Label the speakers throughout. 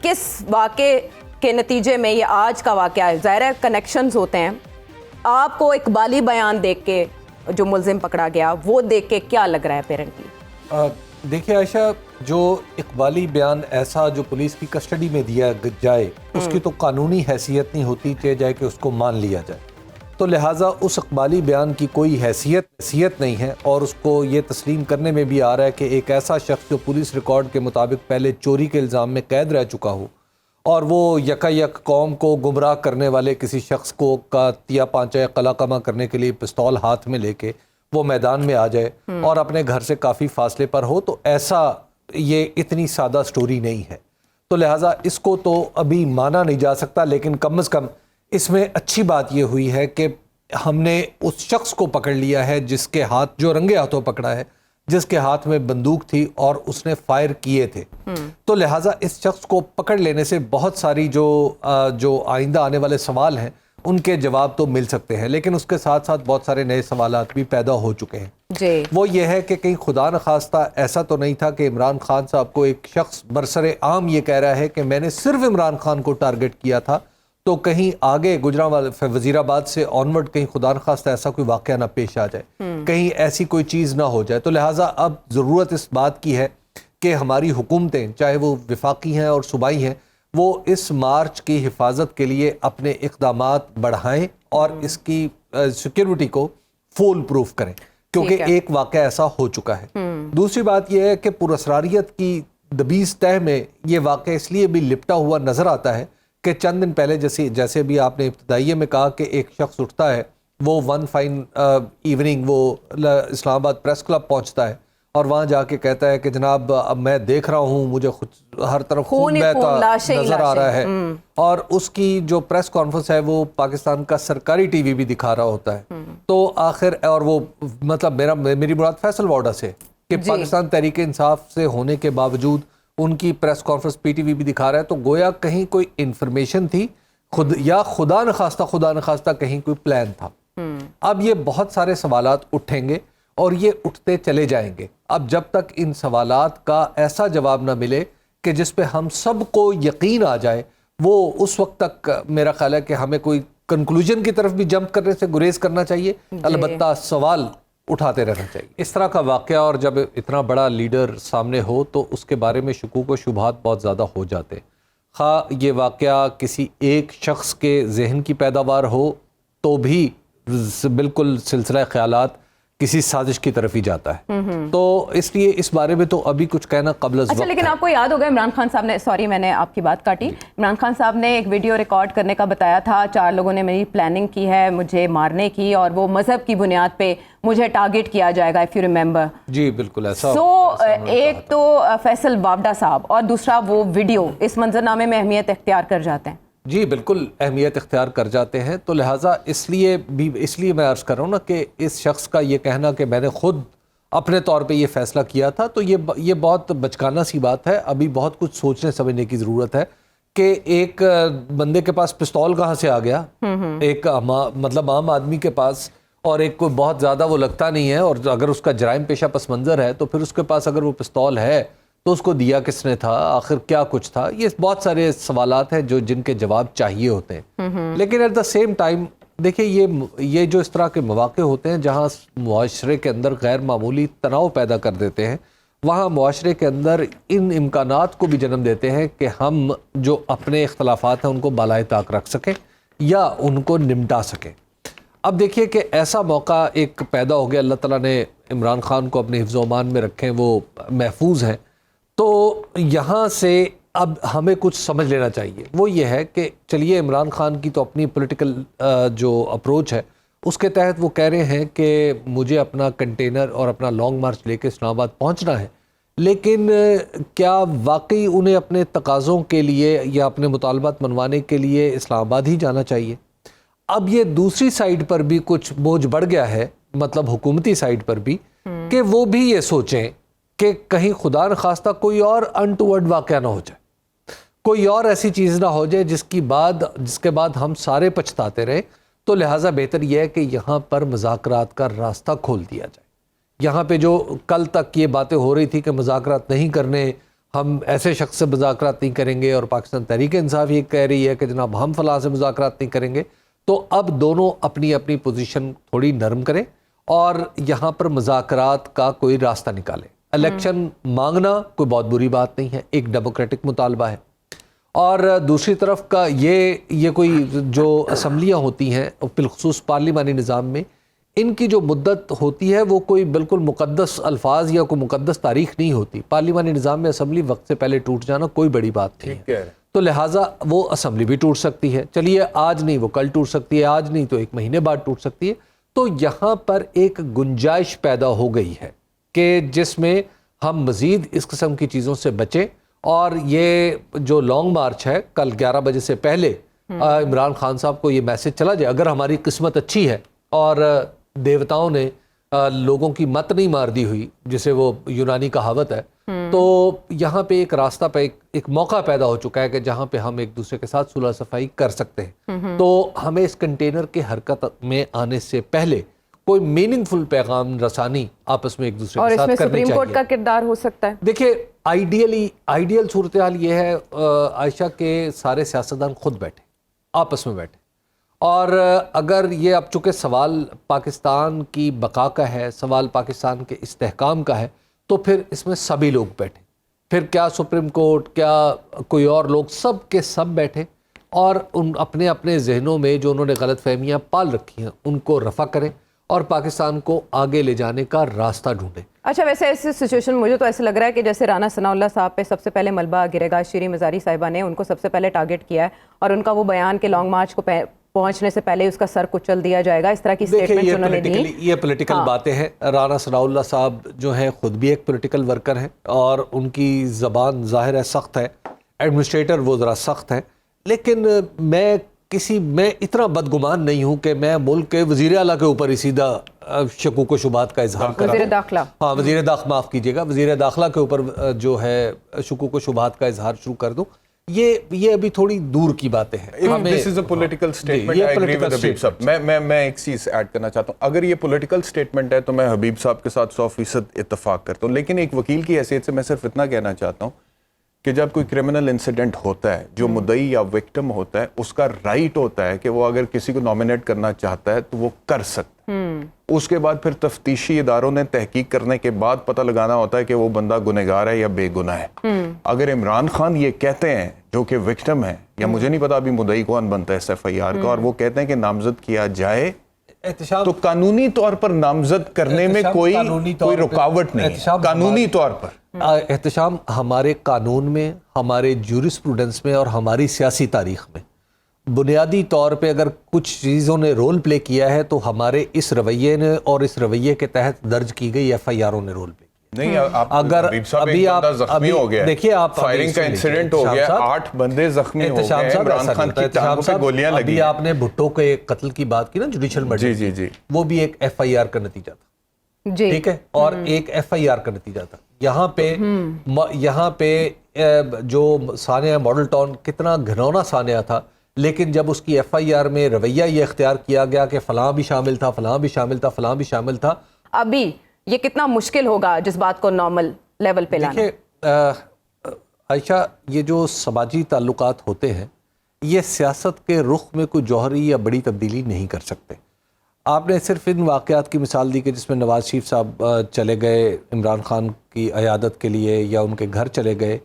Speaker 1: کس واقعے کے نتیجے میں یہ آج کا واقعہ ہے؟ ظاہر ہے کنیکشنز ہوتے ہیں. آپ کو اقبالی بیان دیکھ کے جو ملزم پکڑا گیا وہ دیکھ کے کیا لگ رہا ہے پیرنٹ کی؟
Speaker 2: دیکھیے عائشہ، جو اقبالی بیان ایسا جو پولیس کی کسٹڈی میں دیا جائے اس کی تو قانونی حیثیت نہیں ہوتی کہ جائے کہ اس کو مان لیا جائے. تو لہٰذا اس اقبالی بیان کی کوئی حیثیت نہیں ہے، اور اس کو یہ تسلیم کرنے میں بھی آ رہا ہے کہ ایک ایسا شخص جو پولیس ریکارڈ کے مطابق پہلے چوری کے الزام میں قید رہ چکا ہو اور وہ یک قوم کو گمراہ کرنے والے کسی شخص کو کا تیا پانچا قلع کما کرنے کے لیے پستول ہاتھ میں لے کے وہ میدان میں آ جائے اور اپنے گھر سے کافی فاصلے پر ہو، تو ایسا یہ اتنی سادہ سٹوری نہیں ہے. تو لہٰذا اس کو تو ابھی مانا نہیں جا سکتا، لیکن کم از کم اس میں اچھی بات یہ ہوئی ہے کہ ہم نے اس شخص کو پکڑ لیا ہے جس کے ہاتھ، جو رنگے ہاتھوں پکڑا ہے، جس کے ہاتھ میں بندوق تھی اور اس نے فائر کیے تھے. تو لہٰذا اس شخص کو پکڑ لینے سے بہت ساری جو آئندہ آنے والے سوال ہیں ان کے جواب تو مل سکتے ہیں، لیکن اس کے ساتھ ساتھ بہت سارے نئے سوالات بھی پیدا ہو چکے ہیں.
Speaker 1: جی
Speaker 2: وہ یہ ہے کہ کہیں خدا نخواستہ ایسا تو نہیں تھا کہ عمران خان صاحب کو ایک شخص برسر عام یہ کہہ رہا ہے کہ میں نے صرف عمران خان کو ٹارگٹ کیا تھا، تو کہیں آگے گجرانوالہ وزیر آباد سے آنورڈ کہیں خدا نخواستہ ایسا کوئی واقعہ نہ پیش آ جائے، کہیں ایسی کوئی چیز نہ ہو جائے. تو لہٰذا اب ضرورت اس بات کی ہے کہ ہماری حکومتیں، چاہے وہ وفاقی ہیں اور صوبائی ہیں، وہ اس مارچ کی حفاظت کے لیے اپنے اقدامات بڑھائیں اور اس کی سیکیورٹی کو فول پروف کریں، کیونکہ ایک واقعہ ایسا ہو چکا ہے. دوسری بات یہ ہے کہ پراسراریت کی دبیز تہ میں یہ واقعہ اس لیے بھی لپٹا ہوا نظر آتا ہے کہ چند دن پہلے جیسے بھی آپ نے ابتدائیے میں کہا کہ ایک شخص اٹھتا ہے، وہ ون فائن ایوننگ وہ اسلام آباد پریس کلب پہنچتا ہے اور وہاں جا کے کہتا ہے کہ جناب اب میں دیکھ رہا ہوں، مجھے ہر طرف خون بہتا نظر آ رہا ہے، اور اس کی جو پریس کانفرنس ہے وہ پاکستان کا سرکاری ٹی وی بھی دکھا رہا ہوتا ہے. تو آخر اور وہ مطلب میری مراد فیصل واڈا سے کہ پاکستان تحریک انصاف سے ہونے کے باوجود ان کی press conference P T V بھی دکھا رہا ہے، تو گویا کہیں کوئی انفارمیشن تھی یا خدا نخواستہ کہیں کوئی پلان تھا. اب یہ بہت سارے سوالات اٹھیں گے اور یہ اٹھتے چلے جائیں گے. اب جب تک ان سوالات کا ایسا جواب نہ ملے کہ جس پہ ہم سب کو یقین آ جائے، وہ اس وقت تک میرا خیال ہے کہ ہمیں کوئی کنکلوژن کی طرف بھی جمپ کرنے سے گریز کرنا چاہیے، البتہ سوال اٹھاتے رہنا چاہیے. اس طرح کا واقعہ اور جب اتنا بڑا لیڈر سامنے ہو تو اس کے بارے میں شکوک و شبہات بہت زیادہ ہو جاتے ہیں. خواہ یہ واقعہ کسی ایک شخص کے ذہن کی پیداوار ہو تو بھی بالکل سلسلہ خیالات کسی سازش کی طرف ہی جاتا ہے. تو اس لیے اس بارے میں تو ابھی کچھ کہنا قبل از وقت.
Speaker 1: اچھا، لیکن آپ کو یاد ہوگا عمران خان صاحب نے، سوری میں نے آپ کی بات کاٹی، عمران خان صاحب نے ایک ویڈیو ریکارڈ کرنے کا بتایا تھا، 4 لوگوں نے میری پلاننگ کی ہے مجھے مارنے کی، اور وہ مذہب کی بنیاد پہ مجھے ٹارگٹ کیا جائے گا، اف یو ریممبر.
Speaker 2: جی بالکل ایسا.
Speaker 1: ایک تو فیصل واوڈا صاحب اور دوسرا وہ ویڈیو اس منظرنامے میں اہمیت اختیار کر جاتے ہیں. جی
Speaker 2: بالکل اہمیت اختیار کر جاتے ہیں. تو لہٰذا اس لیے میں عرض کر رہا ہوں نا کہ اس شخص کا یہ کہنا کہ میں نے خود اپنے طور پہ یہ فیصلہ کیا تھا، تو یہ بہت بچکانہ سی بات ہے. ابھی بہت کچھ سوچنے سمجھنے کی ضرورت ہے کہ ایک بندے کے پاس پستول کہاں سے آ گیا، ایک مطلب عام آدمی کے پاس، اور ایک کوئی بہت زیادہ وہ لگتا نہیں ہے، اور اگر اس کا جرائم پیشہ پس منظر ہے تو پھر اس کے پاس اگر وہ پستول ہے تو اس کو دیا کس نے تھا، آخر کیا کچھ تھا. یہ بہت سارے سوالات ہیں جن کے جواب چاہیے ہوتے ہیں. لیکن ایٹ دا سیم ٹائم دیکھیں یہ جو اس طرح کے مواقع ہوتے ہیں جہاں معاشرے کے اندر غیر معمولی تناؤ پیدا کر دیتے ہیں، وہاں معاشرے کے اندر ان امکانات کو بھی جنم دیتے ہیں کہ ہم جو اپنے اختلافات ہیں ان کو بالائے طاق رکھ سکیں یا ان کو نمٹا سکیں. اب دیکھیے کہ ایسا موقع ایک پیدا ہو گیا، اللہ تعالیٰ نے عمران خان کو اپنے حفظ و امان میں رکھیں، وہ محفوظ ہیں. تو یہاں سے اب ہمیں کچھ سمجھ لینا چاہیے. وہ یہ ہے کہ چلیے عمران خان کی تو اپنی پولیٹیکل جو اپروچ ہے اس کے تحت وہ کہہ رہے ہیں کہ مجھے اپنا کنٹینر اور اپنا لانگ مارچ لے کے اسلام آباد پہنچنا ہے، لیکن کیا واقعی انہیں اپنے تقاضوں کے لیے یا اپنے مطالبات منوانے کے لیے اسلام آباد ہی جانا چاہیے؟ اب یہ دوسری سائڈ پر بھی کچھ بوجھ بڑھ گیا ہے، مطلب حکومتی سائڈ پر بھی، کہ وہ بھی یہ سوچیں کہ کہیں خدا نخواستہ کوئی اور انٹورڈ واقعہ نہ ہو جائے، کوئی اور ایسی چیز نہ ہو جائے جس کے بعد ہم سارے پچھتاتے رہیں. تو لہٰذا بہتر یہ ہے کہ یہاں پر مذاکرات کا راستہ کھول دیا جائے. یہاں پہ جو کل تک یہ باتیں ہو رہی تھی کہ مذاکرات نہیں کرنے، ہم ایسے شخص سے مذاکرات نہیں کریں گے، اور پاکستان تحریک انصاف یہ کہہ رہی ہے کہ جناب ہم فلاں سے مذاکرات نہیں کریں گے، تو اب دونوں اپنی اپنی پوزیشن تھوڑی نرم کریں اور یہاں پر مذاکرات کا کوئی راستہ نکالیں. الیکشن مانگنا کوئی بہت بری بات نہیں ہے، ایک ڈیموکریٹک مطالبہ ہے. اور دوسری طرف کا یہ کوئی جو اسمبلیاں ہوتی ہیں بالخصوص پارلیمانی نظام میں، ان کی جو مدت ہوتی ہے وہ کوئی بالکل مقدس الفاظ یا کوئی مقدس تاریخ نہیں ہوتی. پارلیمانی نظام میں اسمبلی وقت سے پہلے ٹوٹ جانا کوئی بڑی بات نہیں ہے، تو لہٰذا وہ اسمبلی بھی ٹوٹ سکتی ہے. چلیے آج نہیں وہ کل ٹوٹ سکتی ہے، آج نہیں تو ایک مہینے بعد ٹوٹ سکتی ہے. تو یہاں پر ایک گنجائش پیدا ہو گئی ہے کہ جس میں ہم مزید اس قسم کی چیزوں سے بچیں. اور یہ جو لانگ مارچ ہے کل 11 بجے سے پہلے عمران خان صاحب کو یہ میسج چلا جائے، اگر ہماری قسمت اچھی ہے اور دیوتاؤں نے لوگوں کی مت نہیں مار دی ہوئی، جسے وہ یونانی کہاوت ہے، تو یہاں پہ ایک راستہ پہ ایک موقع پیدا ہو چکا ہے کہ جہاں پہ ہم ایک دوسرے کے ساتھ صلح صفائی کر سکتے ہیں. تو ہمیں اس کنٹینر کے حرکت میں آنے سے پہلے کوئی میننگ فل پیغام رسانی آپس میں ایک دوسرے کے ساتھ کرنی چاہیے. اور اس میں سپریم کورٹ
Speaker 1: کا کردار ہو سکتا ہے.
Speaker 2: دیکھیے آئیڈیل صورتحال یہ ہے عائشہ کہ سارے سیاستدان خود بیٹھے، آپس میں بیٹھے، اور اگر یہ اب چونکہ سوال پاکستان کی بقا کا ہے، سوال پاکستان کے استحکام کا ہے، تو پھر اس میں سبھی لوگ بیٹھے. پھر کیا سپریم کورٹ، کیا کوئی اور لوگ، سب کے سب بیٹھے اور ان اپنے اپنے ذہنوں میں جو انہوں نے غلط فہمیاں پال رکھی ہیں ان کو رفع کریں اور پاکستان کو آگے لے جانے کا راستہ ڈھونڈیں.
Speaker 1: اچھا، ویسے ایسی سچویشن مجھے تو ایسے لگ رہا ہے کہ جیسے رانا ثناء اللہ صاحب پہ سب سے پہلے ملبہ گرے گا، شیریں مزاری صاحبہ نے ان کو سب سے پہلے ٹارگٹ کیا ہے، اور ان کا وہ بیان کہ لانگ مارچ کو پہنچنے سے پہلے اس کا سر کچل دیا جائے گا، اس طرح کی سٹیٹمنٹس انہوں نے دی.
Speaker 2: یہ پولیٹیکل باتیں ہیں. رانا ثناء اللہ صاحب جو ہیں خود بھی ایک پولیٹیکل ورکر ہیں اور ان کی زبان ظاہر ہے سخت ہے، ایڈمنسٹریٹر وہ ذرا سخت ہے، لیکن میں اتنا بدگمان نہیں ہوں کہ میں ملک کے وزیر اعلیٰ کے اوپر ہی سیدھا شکوک و شبہات کا اظہار کروں.
Speaker 1: وزیر داخلہ،
Speaker 2: وزیر داخلہ کے اوپر جو ہے شکوک و شبہات کا اظہار شروع کر دوں. یہ ابھی تھوڑی دور کی باتیں ہیں.
Speaker 3: This is a political statement. I agree with حبیب صاحب. میں ایک چیز ایڈ کرنا چاہتا ہوں. اگر یہ پولیٹیکل سٹیٹمنٹ ہے تو میں حبیب صاحب کے ساتھ 100% اتفاق کرتا ہوں، لیکن ایک وکیل کی حیثیت سے میں صرف اتنا کہنا چاہتا ہوں کہ جب کوئی کرمنل انسیڈنٹ ہوتا ہے، جو مدعی یا وکٹم ہوتا ہے اس کا رائٹ ہوتا ہے کہ وہ اگر کسی کو نامینیٹ کرنا چاہتا ہے تو وہ کر سکتا ہے. اس کے بعد پھر تفتیشی اداروں نے تحقیق کرنے کے بعد پتہ لگانا ہوتا ہے کہ وہ بندہ گنہگار ہے یا بے گناہ ہے. اگر عمران خان یہ کہتے ہیں جو کہ وکٹم ہے، یا مجھے نہیں پتا ابھی مدعی کون بنتا ہے SFIR کا، اور وہ کہتے ہیں کہ نامزد کیا جائے، تو قانونی طور پر نامزد کرنے میں کوئی رکاوٹ نہیں ہے. قانونی طور پر
Speaker 2: احتشام ہمارے قانون میں، ہمارے جورسپروڈنس میں اور ہماری سیاسی تاریخ میں بنیادی طور پہ اگر کچھ چیزوں نے رول پلے کیا ہے تو ہمارے اس رویے نے اور اس رویے کے تحت درج کی گئی FIRوں نے رول پلے کیا.
Speaker 3: نہیں،
Speaker 2: اگر
Speaker 3: ابھی آپ زخمی ہو گیا،
Speaker 2: دیکھیے آپ
Speaker 3: فائرنگ کا انسیڈنٹ ہو گیا، 8 بندے زخمی ہو گئے، عمران خان کی ٹانگوں پہ گولیاں لگی.
Speaker 2: ابھی آپ نے بھٹو کے قتل کی بات کی نا، جوڈیشل مرڈر،
Speaker 3: جی
Speaker 2: وہ بھی ایک FIR کا نتیجہ تھا، ٹھیک ہے، اور ایک FIR کا نتیجہ تھا. یہاں پہ جو سانحہ ماڈل ٹاؤن کتنا گھنونا سانحہ تھا، لیکن جب اس کی FIR میں رویہ یہ اختیار کیا گیا کہ فلاں بھی شامل تھا، فلاں بھی شامل تھا، فلاں بھی شامل تھا.
Speaker 1: ابھی یہ کتنا مشکل ہوگا جس بات کو نارمل لیول پہ لانا.
Speaker 2: دیکھیں عائشہ، یہ جو سماجی تعلقات ہوتے ہیں یہ سیاست کے رخ میں کوئی جوہری یا بڑی تبدیلی نہیں کر سکتے. آپ نے صرف ان واقعات کی مثال دی کہ جس میں نواز شریف صاحب چلے گئے عمران خان کی عیادت کے لیے یا ان کے گھر چلے گئے.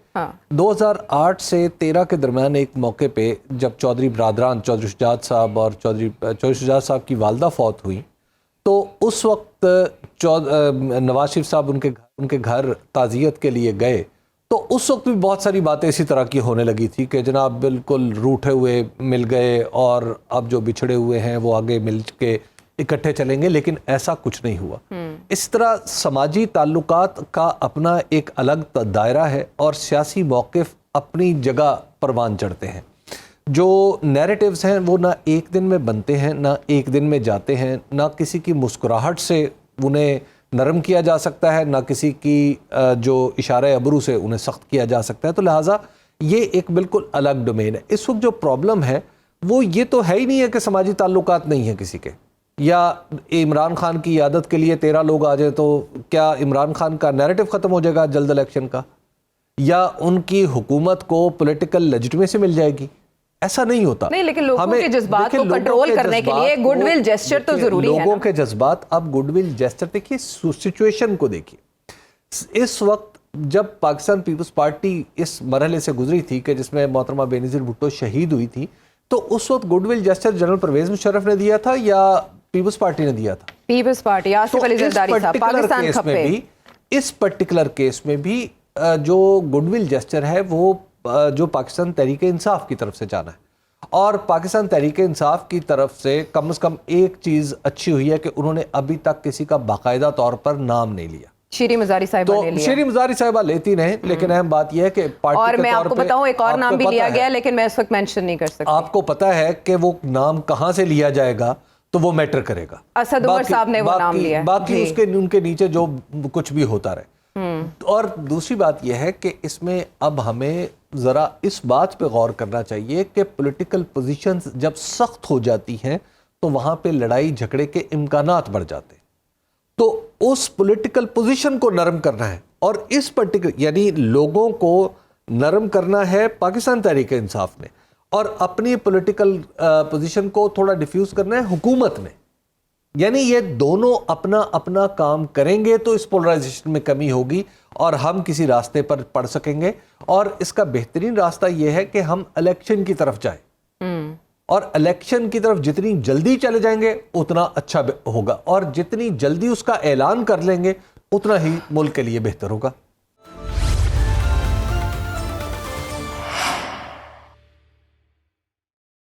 Speaker 2: 2008 سے 13 کے درمیان ایک موقع پہ جب چودھری برادران، چودھری شجاعت صاحب اور چودھری شجاعت صاحب کی والدہ فوت ہوئی، تو اس وقت نواز شریف صاحب ان کے گھر تعزیت کے لیے گئے، تو اس وقت بھی بہت ساری باتیں اسی طرح کی ہونے لگی تھی کہ جناب بالکل روٹھے ہوئے مل گئے اور اب جو بچھڑے ہوئے ہیں وہ آگے مل کے اکٹھے چلیں گے، لیکن ایسا کچھ نہیں ہوا. اس طرح سماجی تعلقات کا اپنا ایک الگ دائرہ ہے اور سیاسی موقف اپنی جگہ پروان چڑھتے ہیں. جو نیریٹیوز ہیں وہ نہ ایک دن میں بنتے ہیں، نہ ایک دن میں جاتے ہیں، نہ کسی کی مسکراہٹ سے انہیں نرم کیا جا سکتا ہے، نہ کسی کی جو اشارہ ابرو سے انہیں سخت کیا جا سکتا ہے. تو لہٰذا یہ ایک بالکل الگ ڈومین ہے. اس وقت جو پرابلم ہے وہ یہ تو ہے ہی نہیں ہے کہ سماجی تعلقات نہیں ہیں کسی کے، یا عمران خان کی عیادت کے لیے 13 لوگ آ جائیں تو کیا عمران خان کا نیریٹو ختم ہو جائے گا جلد الیکشن کا؟ یا ان کی حکومت کو پولیٹیکل لیجٹمیسی مل جائے گی. ایسا نہیں ہوتا.
Speaker 1: نہیں, لیکن لوگوں کے جذبات کو کنٹرول کرنے کے لیے گڈ ول جیسچر تو ضروری ہے.
Speaker 2: لوگوں کے جذبات, اب گڈ ول جیسچر دیکھیے, سچویشن کو دیکھیے. اس وقت جب پاکستان پیپلز پارٹی اس مرحلے سے گزری تھی کہ جس میں محترمہ بے نظیر بھٹو شہید ہوئی تھی, تو اس وقت goodwill gesture general Pervez Musharraf نے دیا تھا یا پیپلز پارٹی نے دیا تھا؟
Speaker 1: پیپلز پارٹی, آصف علی زرداری صاحب, پاکستان کھپے.
Speaker 2: اس پرٹیکولر کیس میں بھی جو گڈ ول جیسچر ہے وہ جو پاکستان تحریک انصاف کی طرف سے جانا ہے, اور پاکستان تحریک انصاف کی طرف سے کم از کم ایک چیز اچھی ہوئی ہے کہ انہوں نے ابھی تک کسی کا باقاعدہ طور پر نام نہیں لیا.
Speaker 1: شیریں مزاری صاحبہ نے لیا.
Speaker 2: شیریں مزاری صاحبہ لیتی نہیں, لیکن اہم بات یہ ہے کہ پارٹی
Speaker 1: اور میں آپ کو بتاؤں ایک اور نام بھی لیا گیا, لیکن میں اس وقت مینشن نہیں کر سکتی. آپ
Speaker 2: کو پتا ہے کہ وہ نام کہاں سے لیا جائے گا تو وہ میٹر کرے گا.
Speaker 1: اسد عمر صاحب نے وہ نام لیا,
Speaker 2: باقی اس کے ان کے نیچے جو کچھ بھی ہوتا رہے. اور دوسری بات یہ ہے کہ اس میں اب ہمیں ذرا اس بات پہ غور کرنا چاہیے کہ پولیٹیکل پوزیشنز جب سخت ہو جاتی ہیں تو وہاں پہ لڑائی جھگڑے کے امکانات بڑھ جاتے ہیں. تو اس پولیٹیکل پوزیشن کو نرم کرنا ہے, اور اس پرٹیکولر یعنی لوگوں کو نرم کرنا ہے پاکستان تحریک انصاف نے, اور اپنی پولیٹیکل پوزیشن کو تھوڑا ڈیفیوز کرنا ہے حکومت نے. یعنی یہ دونوں اپنا اپنا کام کریں گے تو اس پولرائزیشن میں کمی ہوگی اور ہم کسی راستے پر پڑ سکیں گے. اور اس کا بہترین راستہ یہ ہے کہ ہم الیکشن کی طرف جائیں, اور الیکشن کی طرف جتنی جلدی چلے جائیں گے اتنا اچھا ہوگا, اور جتنی جلدی اس کا اعلان کر لیں گے اتنا ہی ملک کے لیے بہتر ہوگا.